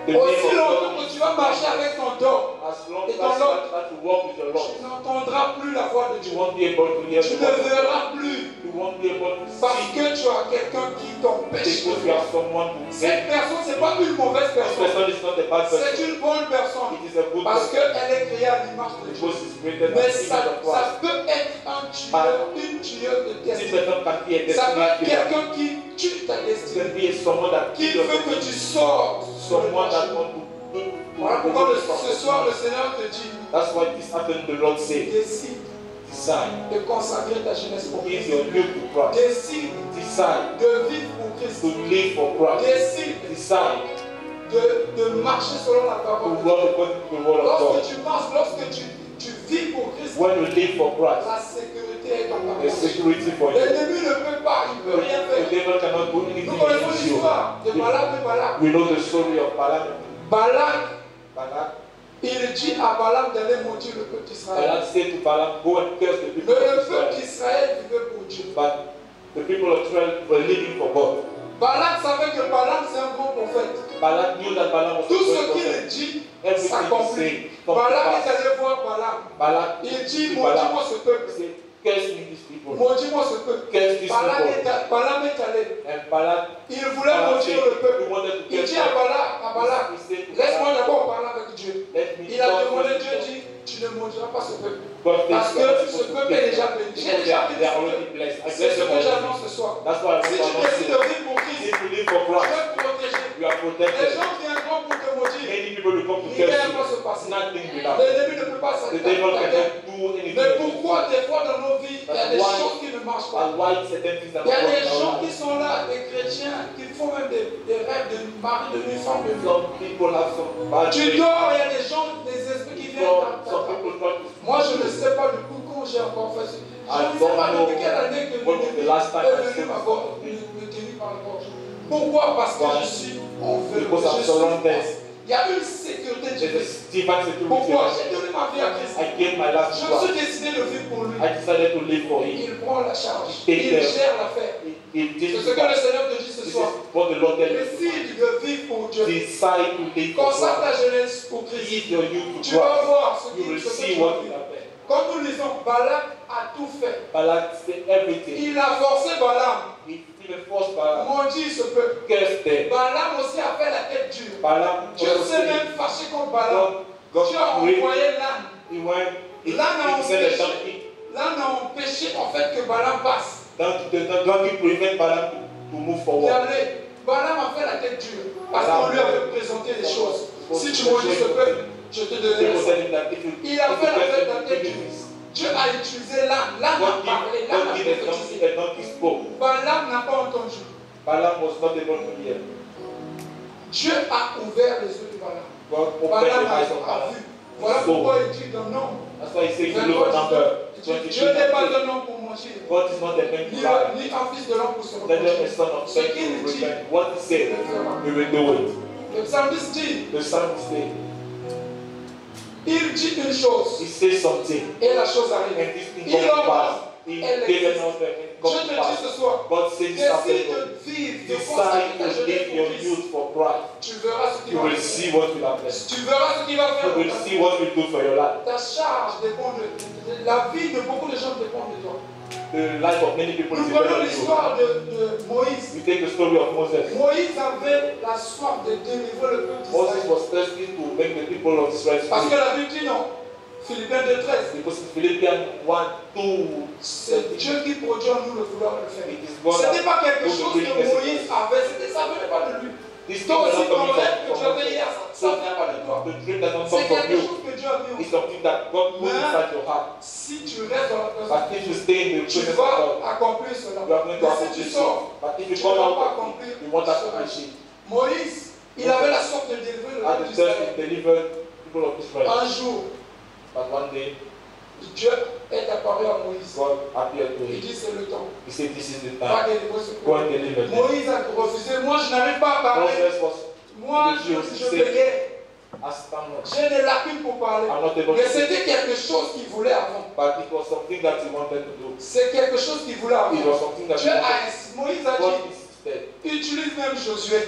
The name Aussi of longtemps Lot, que tu vas marcher avec ton dog, as long et as ton you Lot, start to walk with your Lord, tu n'entendras plus la voix de you Dieu. won't be able to hear Tu the ne voice. verras plus You won't be able to parce see que tu as quelqu'un qui t'empêche. because you have someone who Cette personne, ce n'est pas une mauvaise this personne. person is not a bad C'est person. une bonne personne. It is a good Parce person. qu'elle est créée à l'image de Dieu. Because it's created Mais as ça, image of Christ. ça peut être un tueur, une tueuse de This destin. person can be a Ça peut être destiny killer. quelqu'un qui tue ta It destinée. can be someone that Qui kills veut que tu sortes sur le someone that marché. want to Voilà pourquoi ce soir le Seigneur te dit, That's why this happened. The Lord said, décide decide. de consacrer ta jeunesse pour Give Christ. your youth to Christ. Décide Decide de vivre pour Christ. to live for Christ. Décide Decide de marcher selon la to parole de Dieu. walk according to the word of God. Lorsque tu marches, lorsque tu vis pour Christ, When you live for Christ, la sécurité est en ta there's poche. security for you. L'ennemi ne peut pas, il ne peut rien The faire. devil cannot do anything Nous connaissons against you. l'histoire de Balak et Balak. We know the story of Balaam. Balak, Balak il dit à Balaam d'aller maudire le peuple d'Israël. said to Balaam, go and curse the Mais people le of peuple Israel. d'Israël vivait pour Dieu. But the people of Israel were living for God. Balak savait que Balaam c'est un grand prophète. Balak knew that Balaam was Tout a ce great qu'il prophet. dit Everything he s'accomplit. said come to Balak est pass. allé voir Balaam. Balak Il dit, to Balaam, maudis-moi ce peuple. he said, curse me these people. Maudis-moi ce peuple. Curse these Balaam people. est allé. And Balak, Il voulait maudire le he peuple. wanted to Il curse dit à Balak, He said to laisse-moi Balak, d'abord parler avec Dieu. let me Il a talk demandé, with Dieu you. dit, tu ne maudiras pas ce peuple. God Parce says you are que ce supposed to peuple est curse déjà them. béni. J'ai Because déjà they are béni. already blessed. I C'est bless ce them que already. j'annonce ce soir. That's why I Si tu want to décides de say, vivre pour Christ, if you live for tu Christ, es protégé. you are Les protected. gens viendront pour te maudire. Many people will come to Rien curse ne va se you. passer. Nothing will happen. L'ennemi ne peut pas The s'attaquer. devil cannot do anything. Mais pourquoi des fois dans nos vies, il y a des Why? choses qui ne marchent pas. And why certain things are Il y a not des working gens out. qui sont là, des chrétiens, qui font même des rêves de mari, de nuit, femme, de vie. Some people have some bad Tu dreams. dors, il y a des gens, des esprits qui viennent Some t'attraper. people try to. Moi, je ne sais pas du coup quand j'ai encore fait ça. Je I ne sais don't pas know depuis quelle année que when was the last time I est venu saw me tenir par la gorge. Pourquoi? Parce que Why? je suis en feu. Because I'm surrounded. Il y a une sécurité de There's a Dieu. divine security. Pourquoi? J'ai donné ma vie à Christ. I gave my last Je to me suis God. décidé de vivre pour lui. I decided to live for Him. Il prend la charge. Take Il care. gère l'affaire. He C'est did ce que le Seigneur te dit ce This is soir. what the Lord tells us. Décide de vivre pour Dieu. Decide to live for Consacre God. ta jeunesse pour Christ. Give your youth to Tu vas Christ. voir ce You will que see tu what vas will vivre. happen. Quand nous lisons, Balak a tout fait. Balak did everything. Il a forcé Balaam. He even forced Balaam. Maudit ce peuple. Cursed them. Balaam aussi a fait la tête dure. Balaam Dieu s'est même fâché contre Balaam. God Dieu a prayed. envoyé l'âne. He went. He L'âne a sent a empêché. donkey. L'âne a empêché en fait que Balaam passe. The donkey prevent Balaam to move forward. Regardez, Balaam a fait la tête dure. Parce qu'on lui avait présenté les choses. Si tu maudis ce peuple, je te donnerai People ça. tell him that if you Il a fait la tête give dure. him this. Dieu a utilisé l'âne. L'âne a parlé. L'âne a God give prophétisé. a donkey spoke. Balaam n'a pas entendu. Balaam was not able to hear. Dieu a ouvert les yeux de Balaam. God opened Balaam the eyes of a Balaam. vu. Voilà pourquoi il dit dans Nombre. That's why he says to look at number 23. Dieu n'est pas un homme pour mentir. God is not a man to Ni lie. un fils de l'homme pour se Neither a reprocher. son of Ce man qu'il to dit, repent. What he il said, le fera. we will do it. Le psalmiste dit, The psalmist said, il dit une chose he says something, et la chose arrive. and this thing Il comes to aura, pass. He elle gave existe. us and it Je comes te to dis pass. ce soir, God says décide something. de vivre, de consacrer Decide ta to jeunesse live your pour Christ. youth for Christ. Tu verras ce qu'il You va will faire. see what will happen. Tu verras ce qu'il va faire. You will see what will do for your life. Ta charge dépend de la vie de beaucoup de gens dépend de toi. The life of many people is Nous prenons dependent on you. l'histoire de Moïse. We take the story of Moses. Moïse avait la soif de délivrer le peuple Moses d'Israël. was thirsty to make the people of Israel Parce que free. la Bible dit non. Philippiens 2:13. Because in Philippians 1:2, C'est Dieu qui produit en nous le vouloir le faire. it is God Ce n'est pas that quelque chose que Moïse avait, ça ne venait pas de lui. this thing Toi does aussi, not ton come rêve que tu from avais hier, ça ne vient pas de toi. the dream that doesn't C'est come from quelque you. chose que Dieu a mis en It's toi. something that God put inside your heart. Si tu restes dans la But présence, if you stay in the tu presence of God, vas accomplir cela. you are going to Mais si tu accomplish it. sors, But if you tu come ne vas pas out, accomplir you won't cela. accomplish it. Moïse, il avait la soif de délivrer le At peuple the church, d'Israël. he delivered people of Israel. Un jour, But one day, Dieu est apparu à Moïse. God appeared to Il him. dit c'est le temps. He said, this is the Va time. délivrer ce Go peuple. and deliver them. Moïse a refusé. Moi, je n'arrive pas à parler. Moses was Moi, je bégayais. J'ai des lacunes pour parler. Mais c'était quelque chose qu'il voulait avant. C'est quelque chose qu'il voulait avant. Dieu a ainsi. Moïse a dit, utilise même Josué.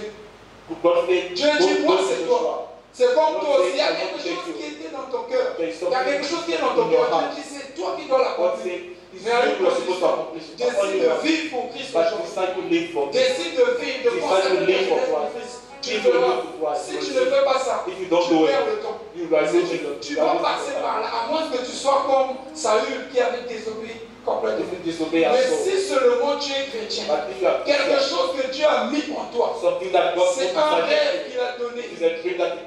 Dieu dit, moi c'est toi. C'est comme toi aussi. Il y a quelque chose qui était dans ton cœur. Il y a quelque chose qui est dans ton cœur. Dieu dit, c'est toi qui dois l'accomplir. Mais à une condition, décide de vivre pour Christ aujourd'hui. Décide de vivre, de consacrer ta jeunesse pour Christ. Tu feras. Si tu ne fais pas ça, tu perds le temps. Tu vas passer par là, à moins que tu sois comme Saül qui avait désobéi complètement. Mais si seulement tu es chrétien, quelque chose que Dieu a mis en toi, c'est un rêve qu'il a donné,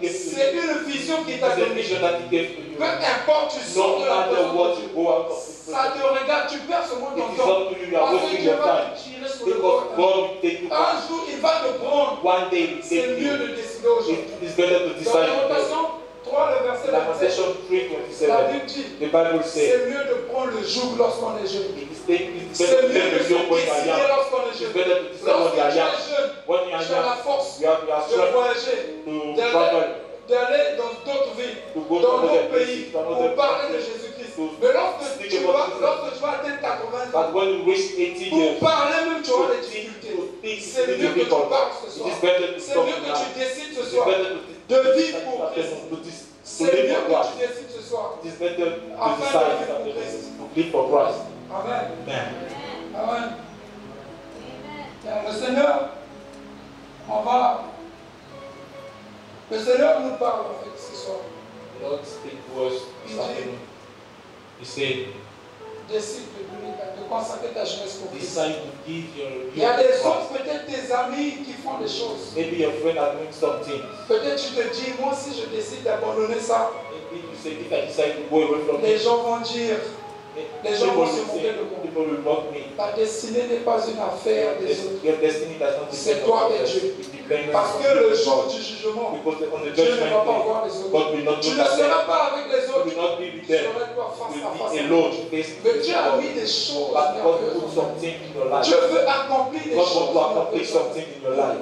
c'est une vision qu'il t'a donnée. Peu importe, tu sors de la présence de Dieu. Ça te regarde, tu perds ce monde en temps. Parce que Dieu va te tirer sur le corps. Un jour, il va te prendre. C'est mieux de décider aujourd'hui. Dans Lamentation 3, le verset 27, la Bible dit, c'est mieux de prendre le joug lorsqu'on est jeune. C'est mieux de se décider lorsqu'on est jeune. Lorsque tu es jeune, tu as la force de voyager, d'aller dans d'autres villes, dans d'autres pays, pour parler de Jésus-Christ. Mais lorsque tu vas atteindre 80 ans, pour parler même, tu auras des difficultés. C'est mieux que tu parles ce soir. C'est mieux que tu décides ce soir de vivre pour Christ. C'est mieux que tu décides ce soir afin de vivre pour Christ. Amen. Amen. Le Seigneur, le Seigneur nous parle en fait ce soir. Lord speak to us this afternoon. He said, décide de consacrer ta jeunesse pour Christ. Il y a des autres, peut-être tes amis qui font des choses. Maybe your friend are doing something. Peut-être tu te dis, moi si je décide d'abandonner ça, Maybe you say, if I decide to go away from les it, gens vont dire, les gens vont se moquer de moi. people will mock me. Ta destinée n'est pas une affaire des autres. Your destiny does not C'est depend toi on et others. Dieu. It depends Parce on que le God. jour du jugement, Because on the Dieu ne judgment va pas day, voir les autres. God will not Tu look ne at them. seras pas avec les You autres. will not be with Tu them. seras toi face You à will face. be alone, face to Mais Dieu a face. mis des choses But God put merveilleuses. something in your life. Dieu veut accomplir des God choses wants to accomplish merveilleuses. something in your life.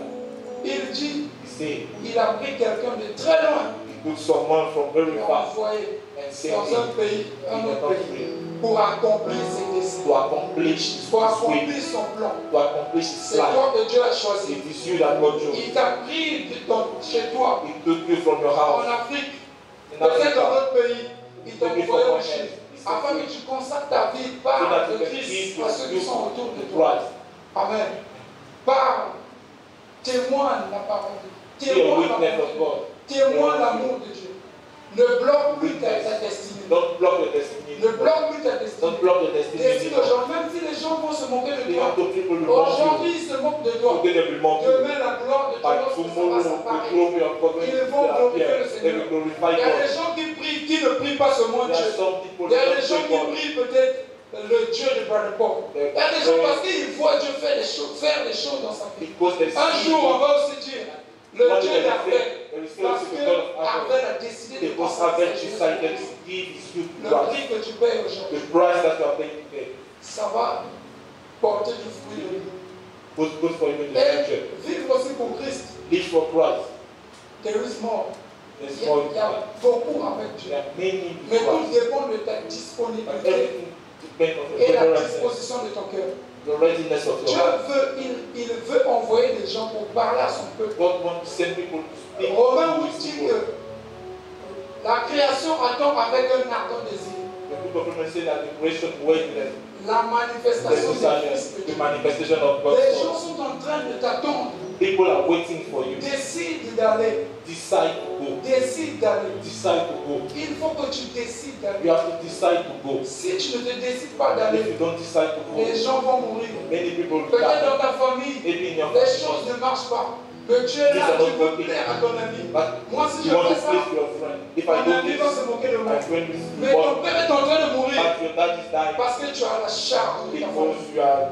Il dit, He said, il a pris quelqu'un de très loin. He put someone from very Il l'a far envoyé and sent dans un him pays, un in the autre pays, country pour accomplir ses desseins, to accomplish his pour will, accomplir son plan. to accomplish his C'est plan. toi que Dieu a choisi. It is you that God chose. Il t'a pris chez toi, He took you from your en house Afrique, in peut-être dans Africa, d'autres pays. Il t'a maybe envoyé from en Chine, He afin sent que you tu consacres ta vie so par that le you can Christ give à ceux qui you sont autour de toi. Christ. Amen. Parle, témoigne la parole de Dieu. Be a Témoigne witness l'amour of de Dieu. God. Témoigne l'amour de Dieu. Ne bloque plus ta destinée. Don't block your destiny. Ne bloque plus ta destinée. Don't block your destiny. Décide aujourd'hui, même si les gens vont se moquer de toi. People will mock you. Aujourd'hui, ils se moquent de toi. Today they will mock you. Demain, la gloire de Dieu But lorsque ça va tomorrow, the s'apparaître. glory of God Ils will vont glorifier le appear. They Seigneur. will glorify Il y a God. des gens qui prient, qui ne prient pas seulement There Dieu. are some people Il y a that des gens don't qui pray God. prient peut-être le Dieu de Brother Paul. Il y a des gens parce qu'ils voient Dieu faire des choses dans sa vie. Because they Un see jour, on God. va aussi dire, le One Dieu day they d'Abel, say, there is still parce the que God of Abel. Abel a décidé de Because consacrer Abel sa decided jeunesse. to give his youth Le Christ. prix que tu payes aujourd'hui, The price that you are paying today ça va porter du fruit de vie. was good for you in the Et future. vivre aussi pour Christ, Live for Christ. there is more. There's Il more. y a beaucoup avec Dieu. There are many Mais in tout Christ. dépend de ta But disponibilité everything depends on et the la preparedness, disposition de ton cœur. the readiness of Dieu your heart. il veut envoyer des gens pour parler à son peuple. God wants to send people to speak Romains to nous his dit people. que la création attend avec un ardent désir The book of Romans say that the creation waited la manifestation du Fils de the Dieu. manifestation of God's Les gens Son. sont en train de t'attendre. People are waiting for you. Décide d'aller. Decide to go. Décide d'aller. Decide to go. Il faut que tu décides You d'aller. have to decide to go. Si tu ne te décides pas If d'aller, you don't decide to go, les gens vont mourir. many people will Peut-être die. dans ta famille, Maybe in your les family. choses ne marchent pas. Mais tu es là, tu veux plaire à ton ami. But Moi, si je you want to fais ça, please your friend. If I mon do ami this, va se moquer de moi. my friend Mais will ton want, père est en train de mourir but your dad is dying parce que tu as la charge de ta famille. because you are.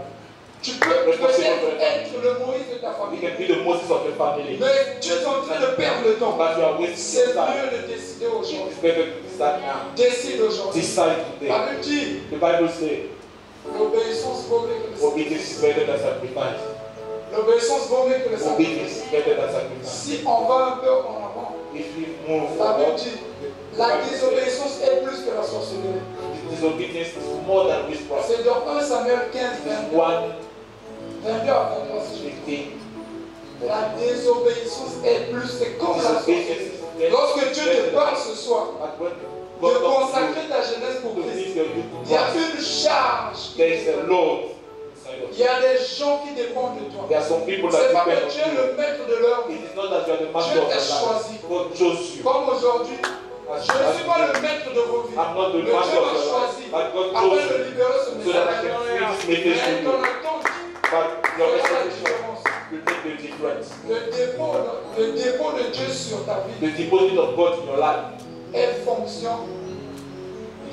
Tu peux peut-être être le Moïse de ta You famille. can be the Moses of your family, Mais tu es en train de perdre le temps. but you are wasting C'est your time. mieux de décider aujourd'hui. It's better to decide now. Décide aujourd'hui. Decide today. La Bible dit, The Bible says l'obéissance vaut mieux que le sacrifice. obedience is better than sacrifice. L'obéissance vaut mieux que le sacrifice. Obedience is better than sacrifice. Si on va un peu en avant, If we move la Bible forward, dit la désobéissance est plus que la sorcellerie. disobedience is more than witchcraft. C'est dans 1 Samuel 15, 22 à 23. 1:15. La désobéissance est plus, c'est comme la sorcellerie. Lorsque Dieu te parle ce soir, de consacrer ta jeunesse pour Christ, il y a une charge. There is a load. Il y a des gens qui dépendent de toi. There are some people C'est that pas depend que on Dieu est you. le maître de leur vie. It is not that you are the master Dieu of t'a your choisi. life. God chose you. Comme aujourd'hui, je ne suis pas le maître de vos vies. I'm not the Mais Dieu master of m'a your choisi life. But God afin chose de you. libérer ce So that I message. can free this Mais message to ton you. attente But your fera la expectation différence. will make the difference. Le dépôt de Dieu sur ta vie The deposit of God in your life est fonction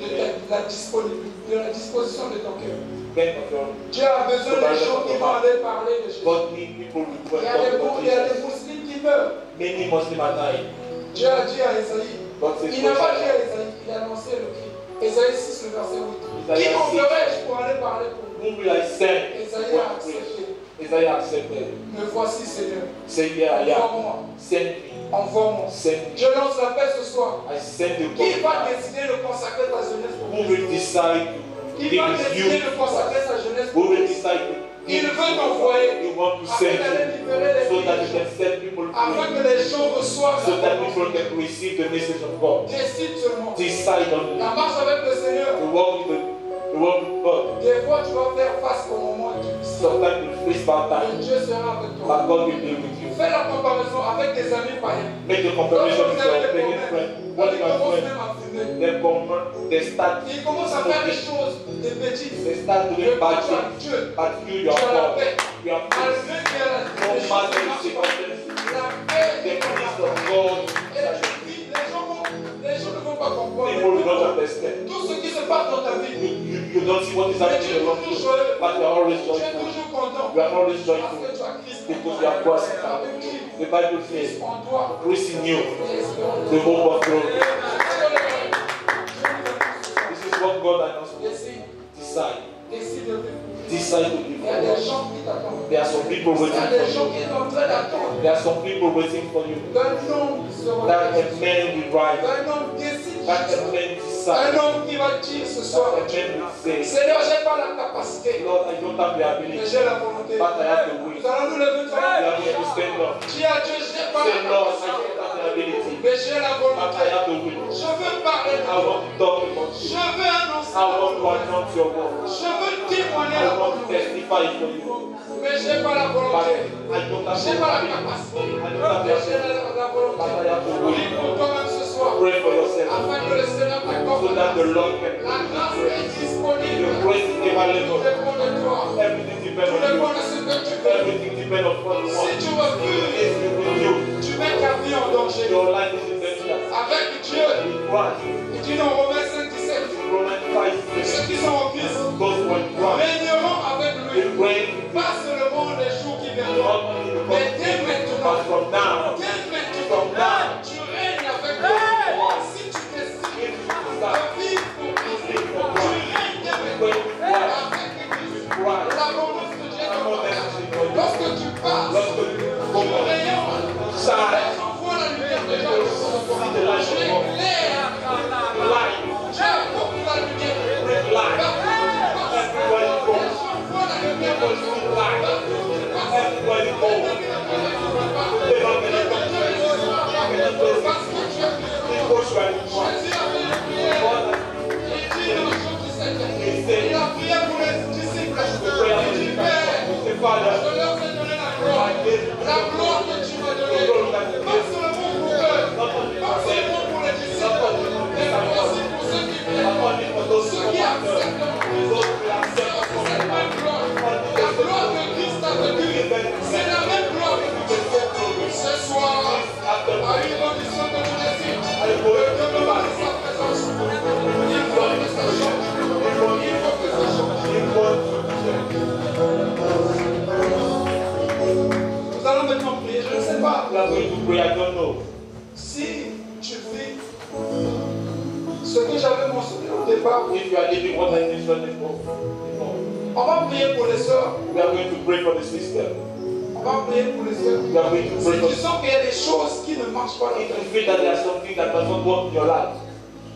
de la disposition de ton cœur. depends on your. Dieu a besoin de gens qui vont aller parler de Jésus. God need people who will Il y a talk des about musulmans Jesus. qui meurent. Many Muslims are dying. Dieu a dit à Esaïe, God says, il n'a pas dit à Esaïe, il a annoncé le cri. Esaïe 6, le verset 8. Qui Isaiah 6. m'enverrai-je pour aller parler pour vous? Whom will I send? Esaïe a accepté. Isaiah accepted. Me voici, Seigneur. Say, yeah, yeah. Envoie-moi. Send me. Envoie-moi. Send me. Je lance l'appel ce soir. I send you. Qui va décider de consacrer ta jeunesse pour Who vous? will decide to Qui give va his décider youth? de consacrer sa jeunesse Who pour will vous? decide to Il give veut t'envoyer you want to afin send d'aller you libérer les so that you gens, can set people afin free, que les gens reçoivent so la that parole. people can receive the message of God. Décide seulement. Decide on La it. marche avec le Seigneur. To walk with God. Des fois, tu vas faire face au moment difficile. Sometimes you face bad Et times, Dieu sera avec toi. but God will be with you. Fais la comparaison avec tes amis païens. Make the comparison with your pagan friend. What Ils you are commencent doing, même à fumer. they start, Ils commencent à faire des choses, des bêtises. they start Mais doing quand bad tu as things. Dieu, But you tu are as la God. paix. You are peace. Malgré que No les choses matter ne the marchent pas, circumstances, la paix the est ton peace âme. of God. Et tu vis, les gens ne vont pas comprendre. People will not understand. Tout ce qui se passe dans ta vie, You don't see what is mais happening tu es around toujours you, joyeux. but you are always Tu es joyful. toujours content. You are always Parce joyful que tu as Christ en because toi. you are Christ. La Bible dit, The Bible says, Christ en toi. Christ in you, L'espérance. the hope of glory. Décide. This is what God announced. Decide. Décide de vivre. Decide to Il give y a for des God. gens qui t'attendent. There are some people Il y waiting a for des gens you. qui sont en train d'attendre. There are some people waiting for you. Un homme sera That a man will rise. un homme décide. That a man Un decide. homme qui va dire ce That soir, a man will say, Seigneur, je n'ai pas la capacité, Lord, I don't have the mais ability, j'ai la volonté. but I have the will. Nous allons nous lever You are going to devant. stand up. Dis à Dieu, je n'ai pas Say, la Lord, I capacité, don't have the ability, mais j'ai la but I volonté. have the will. Je veux parler de I toi. want to talk about Je you. veux annoncer I ta want to volonté. announce your word. Je veux témoigner I la want to volonté. testify for you. Mais je n'ai pas la But volonté. I don't have Je n'ai the pas la ability. capacité. I don't have the Mais j'ai ability. la But volonté. I have the Prie will. pour toi-même ce soir. Pray for yourself Afin que le Seigneur so t'accorde that the Lord can la grâce est The disponible. grace is Tout available. dépend de toi. Everything depends Tout on dépend you. de ce que tu veux. Everything depends on what you Si want. tu refuses, If you will you, tu mets ta vie en danger. your life is in danger. Avec Dieu, With Christ, il dit dans Romains 5:17, Romans 5 ceux qui sont en Christ goes for Christ. régneront avec lui. We pray Pas seulement les jours qui viendront, not only the mais dès but maintenant. from now. Dès maintenant, tu règnes avec lui. Si tu décides If you de decide vivre pour Christ, to live for tu Christ, règnes we avec pray lui. with Christ. Avec Christ. Christ. L'abondance de Dieu dans More ton than cœur. anything for you. Lorsque tu passes, Lorsque tu tu commences, rayonnes. shine. Envoie la lumière de Dieu dans ton cœur. See the light Tu of God. éclaires. Light. Tu apportes la lumière. Bring light. Everywhere you go. Envoie la lumière de Dieu. Everywhere you go. Never can you come to this. Parce que tu es People try to find. Jésus a fait une prière. God Il dit dans Jean 17, il a prié pour les disciples. the prayer Il of dit, the Père, Say, je Father, leur ai donné la gloire. La gloire que tu m'as donnée. Pas seulement pour eux, pas seulement pour les disciples, mais aussi pour ceux qui viennent. not only for those Ceux who qui come after, acceptent those who accept cette même gloire. La gloire que Christ a vécue, c'est la même gloire que tu veux. Ce soir, à une condition que tu décides, de demeurer sa présence. Il faut que ça change. Il faut que ça change. Nous allons maintenant prier. Je ne sais pas we are going to pray. I don't know. si tu vis ce que j'avais mentionné au départ. If you are living what I mentioned before, On va prier pour les sœurs. we are going to pray for the sister. va prier pour les autres. You are going to pray Si for tu sens qu'il y a des choses qui ne marchent pas dans if ta you vie, feel that there are something that does not work in your life,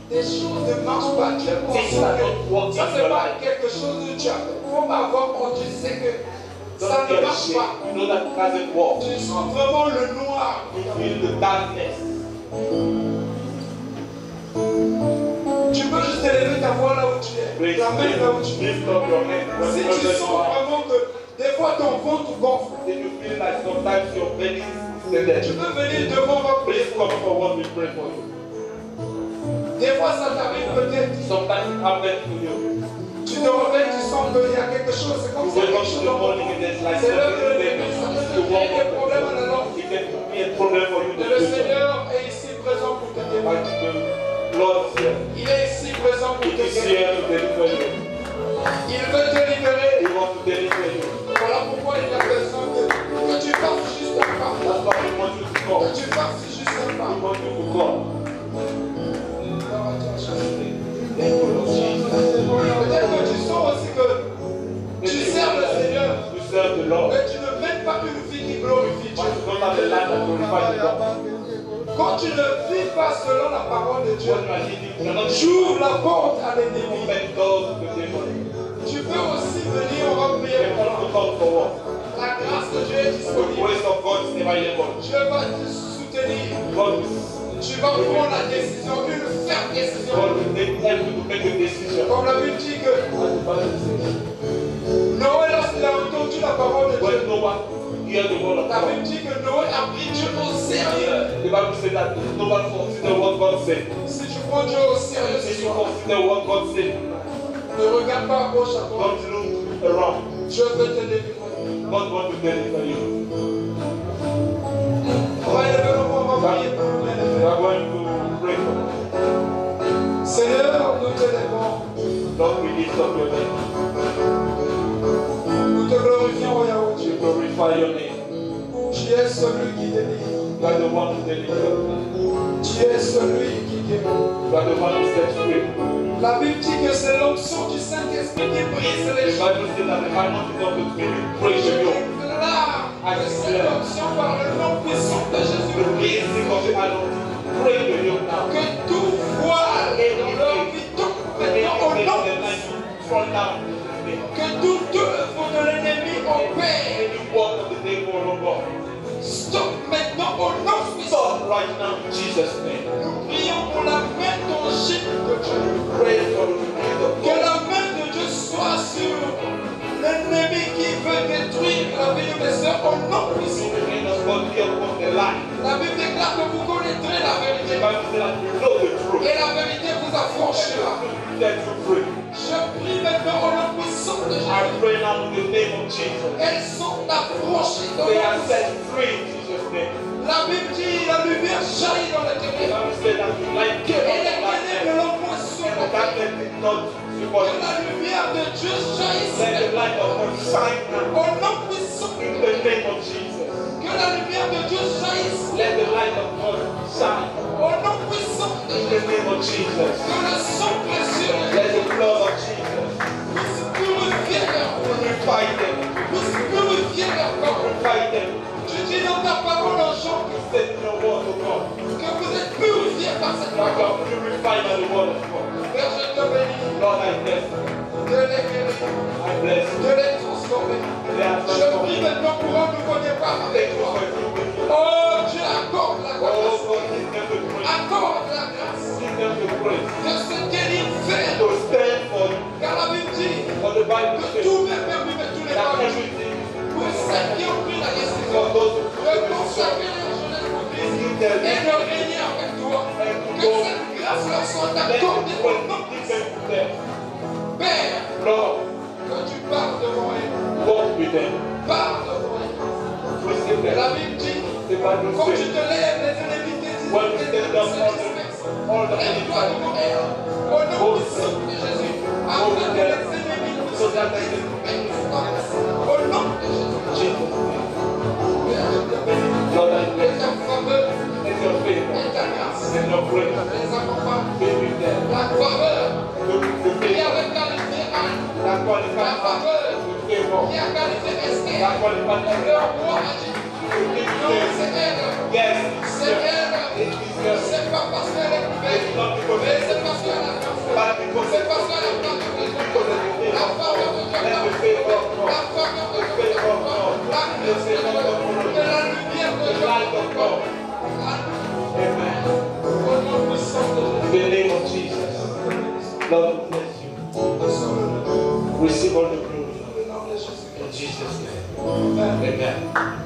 des choses ne marchent pas, tu es things conscient that que don't work ça in c'est your pas life, quelque chose où tu as faut avoir honte, tu sais que ça don't ne get marche pas. ashamed. You know that it doesn't work. Tu sens vraiment le noir. You feel the darkness. Tu peux juste élever ta voix là où tu es, ta main là où tu es. Lift up your hand. Si tu sens vraiment que des fois ton ventre gonfle, If you feel like sometimes your belly is dead, tu peux venir devant ma prière. please come forward, we pray for you. Des fois ça t'arrive peut-être, Sometimes it happens to you. tu te réveilles, tu sens qu'il y a quelque chose, c'est comme You si il y a wake up quelque in chose the dans ton morning and there's like C'est l'heure de something there. l'église, ça peut You te créer walk des up. problèmes à la langue. It can be a problem for you. Et le Seigneur est ici présent pour te délivrer. The Lord is here. Il est ici présent pour He te is guérir. here to deliver you. Il veut te libérer. He wants to deliver you. Voilà pourquoi il a besoin que tu fasses juste un pas. That's why he wants you to come. Que tu fasses juste un pas. He wants you to come. Thank you, Lord Jesus. Peut-être que tu sens aussi que tu sers le Seigneur, You serve the Lord. mais tu ne mènes pas une vie qui glorifie But Dieu. you don't have a life that glorifies the Lord. Quand tu ne vis pas selon la parole de Dieu, When you are living, you are not tu ouvres la porte à l'ennemi. open doors to the devil. Tu peux aussi venir, on va You prier pour want to toi. come for what? La grâce de Dieu est The disponible. grace of God is available. Dieu va te soutenir. God Tu vas prendre la décision, une ferme décision. will help you to make a decision. Comme la Bible dit que Noé, lorsqu'il a entendu la parole de Dieu, When no one hears the word of la God, Bible dit que Noé a pris Dieu au sérieux. the Bible says that no one consider what God said. Si tu prends Dieu au sérieux ce If you soir, consider what God said, ne regarde pas à gauche, à droite. don't look around. Dieu veut te délivrer. God wants to deliver you. On va élever le mot, on va prier pour nous. We are going to pray for you. Seigneur, nous te lèvons. Lord, we lift up your name. Nous te glorifions, ô Yahweh We Dieu. glorify your name. Tu es celui qui délivre. You are the one who delivers. Tu es celui qui guérit. You are the one who sets free. La Bible dit que c'est l'onction du Saint-Esprit qui brise The les gens. Bible says that the anointing of the Spirit praise you. Là, cette onction par le nom puissant de The Jésus. blessing of the anointing pray to you now. Que tout voile dans leur vie tombe maintenant au nom. From now. Que tout œuvre de l'ennemi opère. Any work of the devil, Lord God. Stop maintenant au nom puissant. Stop right now in Jesus' name. Nous prions pour la main tangible de Dieu. Pray for the hand of Que God. la main de Dieu soit sur l'ennemi qui veut détruire la vie de mes soeurs au nom puissant. The hand of God be upon the life. La Bible déclare que vous connaîtrez la The vérité Bible says that you know the truth. et la vérité vous affranchira. That you free. Je prie maintenant au nom puissant de I Jésus. pray now in the name of Jesus. Elles sont affranchies dans They la are set free in Jesus' name. La Bible dit la lumière jaillit dans les The ténèbres Bible says that the light came et out les of darkness, ténèbres l'ont point and the surmonté. darkness did not Que support it. la lumière de Dieu jaillisse Let the light of God shine now au nom puissant de in the Jésus. name of Jesus. Que la lumière de Dieu jaillisse Let the light of God shine au nom puissant de in the Jésus. name of Jesus. Que le sang précieux de Let Jésus the blood of Jesus puisse purifier leur corps. purify them. Puisse purifier leur corps. Purify them. Tu dis dans ta parole en Jean Send your word to God. que vous êtes purifiés par cette That you parole. are purified by the word of God. Père, je te bénis Lord, I bless you. de les guérir, I bless you. de les transformer. They are Je prie transformed. maintenant pour un nouveau départ avec Thank you toi. for you. Oh Dieu, accorde la Oh grâce. God, give them the praise. Accorde la grâce Give them the praise. de se tenir ferme. To stand for you. Car la Bible dit For the Bible que says tout m'est permis, mais tout n'est that pas permis. everything Pour ceux qui ont pris la décision for those who de consacrer leur jeunesse pour Christ give et them de régner avec toi. Que cette grâce leur soit accordée au nom de Jésus. Père, Lord, que tu parles devant elle. walk with them. Parle devant elle. Receive Et them. la Bible dit, The Bible quand tu says, te lèves, les ennemis t'hésitent. when we stand up, all the Lève-toi devant elle. Au nom puissant de Jésus. Afin que les ennemis puissent se au nom de Jésus. Père, je te bénis. Lord, I Et bless ta faveur you. Let your favor et ta grâce and your grace les accompagne. be with them. La faveur The qui favor avait qualifié Anne. that La qualifies us, faveur the favor qui a qualifié Esther. that qualified. Et leur roi a dit, non, c'est elle. Yes, C'est elle. C'est pas parce qu'elle est nouvelle, mais c'est parce qu'elle a fait. C'est parce qu'elle a fait. La faveur de Dieu. La faveur de Dieu. La grâce de Dieu. Et la lumière de Dieu. Amen. Au nom puissant de In the name of Jesus. Lord, we bless you. Jésus. Receive all the glory. In Jesus' name. Amen.